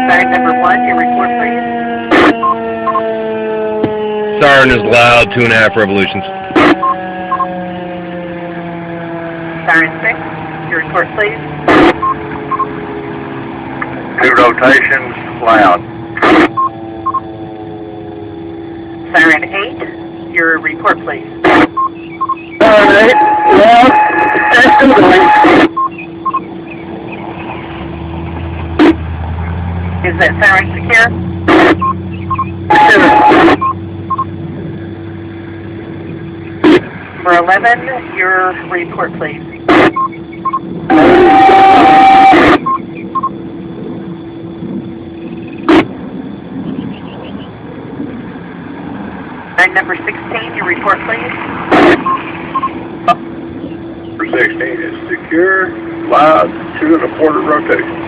Siren number 1, your report, please. Siren is loud, 2.5 revolutions. Siren 6, your report, please. 2 rotations, loud. Siren 8, your report, please. Siren 8, loud, and still going. Is that siren secure? Secure. For 11, your report, please. Siren number 16, your report, please. Number 16 is secure, loud, 2 1/4 rotations.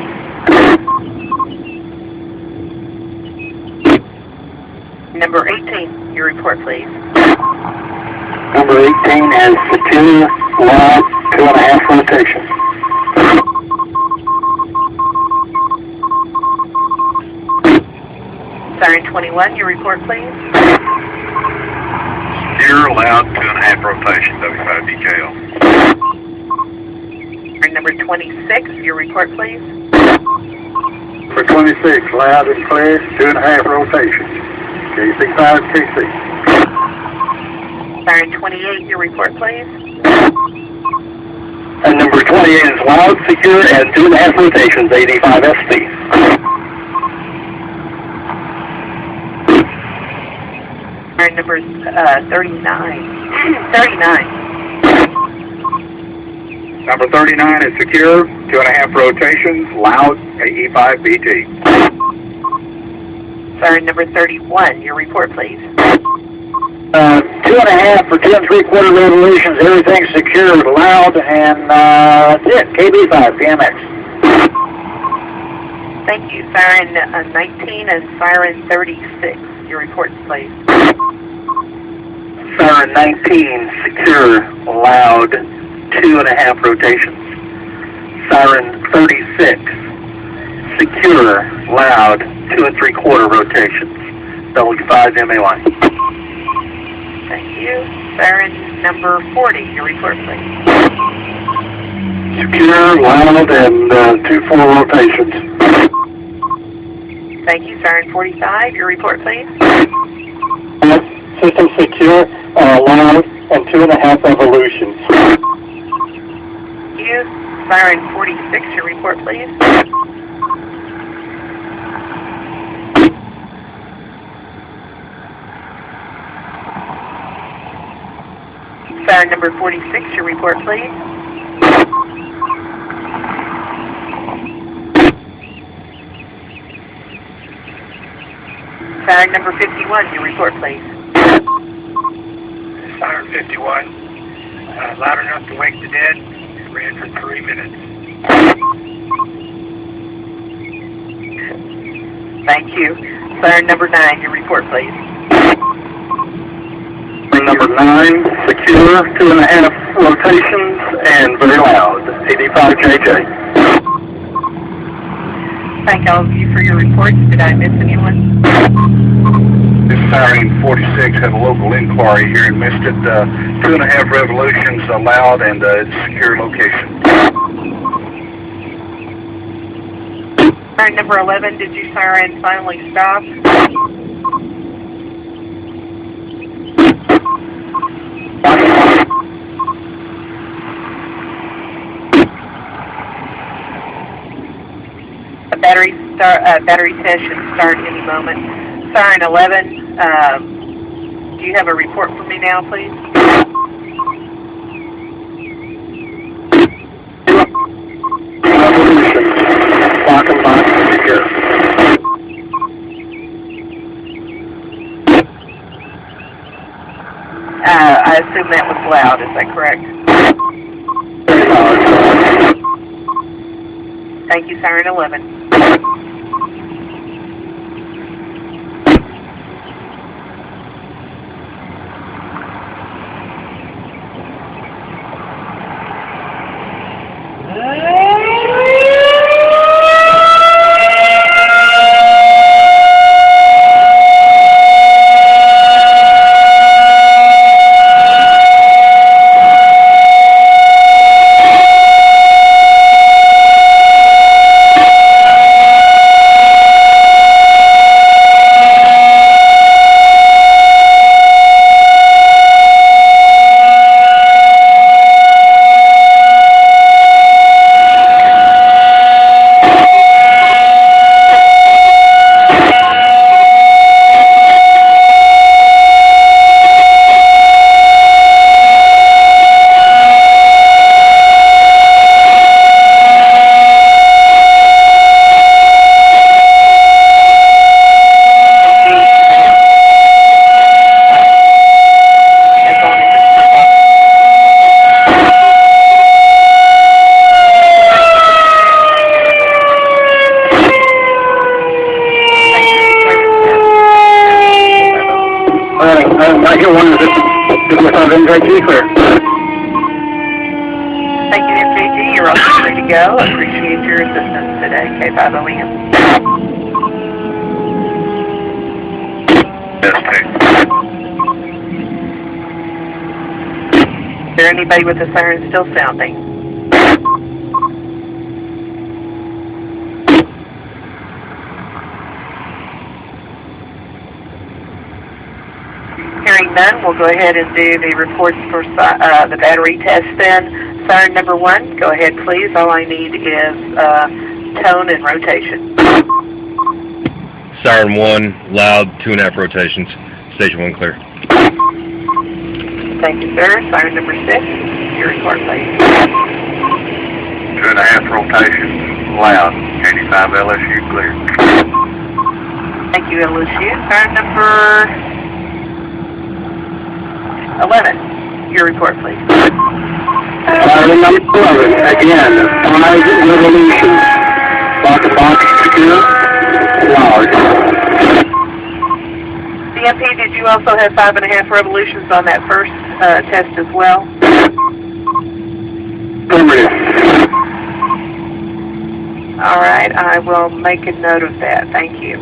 Number 18, your report, please. Number 18 is secure, loud, 2 1/2 rotations. Siren 21, your report, please. Secure, loud, 2 1/2 rotations, W5 DKL. Siren number 26, your report, please. For 26, loud and clear, 2 1/2 rotations. KC5, KC. Siren 28, your report, please. And number 28 is loud, secure, and 2 1/2 rotations, 85 ST. Siren number 39. 39. Number 39 is secure, 2 1/2 rotations, loud, AE5 BT. Siren number 31, your report, please. 2 1/2 for 2 3/4 revolutions, everything's secured, loud, and that's it, KB5, PMX. Thank you. Siren 19 and Siren 36, your reports, please. Siren 19, secure, loud, 2 1/2 rotations. Siren 36, secure, loud, 2 3/4 rotations. W5 MAY. Thank you. Siren number 40, your report, please. Secure, loud, and 2 4 rotations. Thank you. Siren 45, your report, please. System secure, loud, and 2 1/2 revolutions. Thank you. Siren 46, your report, please. Siren number 46, your report, please. Siren number 51, your report, please. Siren 51, loud enough to wake the dead, ran for 3 minutes. Thank you. Siren number 9, your report, please. Number 9, secure, 2 1/2 rotations, and very loud, 85 KJ. Thank all of you for your reports. Did I miss anyone? This Siren 46 had a local inquiry here and missed it. 2 1/2 revolutions, loud, and secure location. Siren number 11, did you siren finally stop? Battery test should start any moment. Siren 11, do you have a report for me now, please? Lock and lock, secure. I assume that was loud, is that correct? Very loud. Thank you, Siren 11. I hear one of the 5 MJG clear. Thank you, MJG. You're all ready to go. Appreciate your assistance today, K50M. Is there anybody with the siren still sounding? Hearing none, we'll go ahead and do the reports for the battery test then. Siren number 1, go ahead please. All I need is tone and rotation. Siren 1, loud, 2.5 rotations. Station 1 clear. Thank you, sir. Siren number 6, your report please. 2.5 rotations, loud. 85 LSU clear. Thank you, LSU. Siren number 11, your report please. Siren number 11, again, 5 revolutions. Box, secure, loud. CMP, did you also have 5.5 revolutions on that first test as well? Affirmative. All right, I will make a note of that. Thank you.